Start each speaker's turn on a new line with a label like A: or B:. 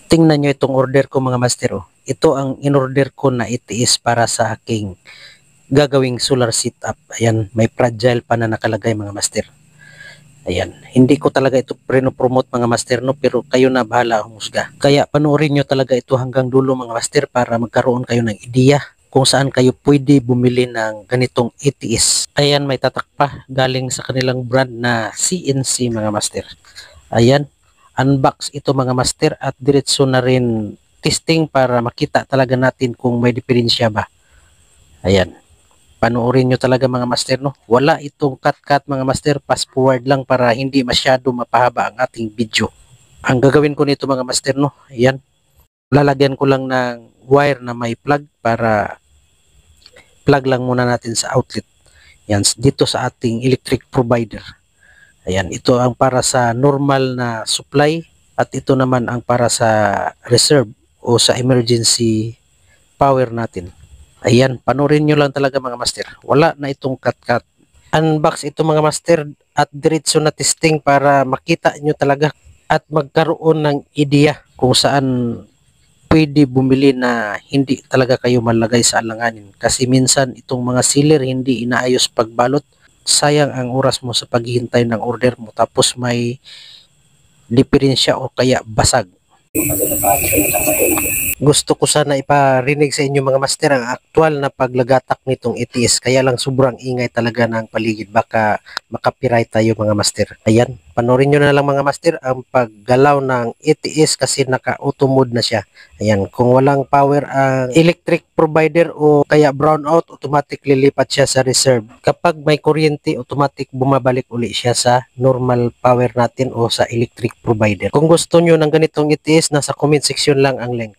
A: Tingnan nyo itong order ko mga master. Oh. Ito ang in-order ko na itiis para sa aking gagawing solar setup. Ayan, may fragile pa na nakalagay mga master. Ayan, hindi ko talaga ito promote mga master, no, pero kayo na bahala humusga. Kaya panoorin nyo talaga ito hanggang dulo mga master para magkaroon kayo ng ideya kung saan kayo pwede bumili ng ganitong ATS. Ayan, may tatak pa galing sa kanilang brand na CNC mga master. Ayan, unbox ito mga master at diretso na rin testing para makita talaga natin kung may diferensya ba. Ayan, panoorin nyo talaga mga master, no. Wala itong cut mga master, fast forward lang para hindi masyado mapahaba ang ating video. Ang gagawin ko nito mga master, no, ayan, lalagyan ko lang ng wire na may plug para plug lang muna natin sa outlet. Yan, dito sa ating electric provider. Ayan, ito ang para sa normal na supply at ito naman ang para sa reserve o sa emergency power natin. Ayan, panoorin nyo lang talaga mga master. Wala na itong cut. Unbox ito mga master at diretso na testing para makita nyo talaga at magkaroon ng ideya kung saan pwede bumili na hindi talaga kayo malagay sa alanganin. Kasi minsan itong mga sealer hindi inaayos pagbalot. Sayang ang oras mo sa paghihintay ng order mo tapos may diferensya o kaya basag. Gusto ko sana iparinig sa inyo mga master ang aktual na paglagatak nitong ATS, kaya lang sobrang ingay talaga ng paligid, baka makapiright tayo mga master. Ayan, panoorin nyo na lang mga master ang paggalaw ng ATS kasi naka-auto mode na siya. Ayan, kung walang power ang electric provider o kaya brownout, automatic lilipat siya sa reserve. Kapag may kuryente, automatic bumabalik uli siya sa normal power natin o sa electric provider. Kung gusto nyo ng ganitong ATS, nasa comment section lang ang link.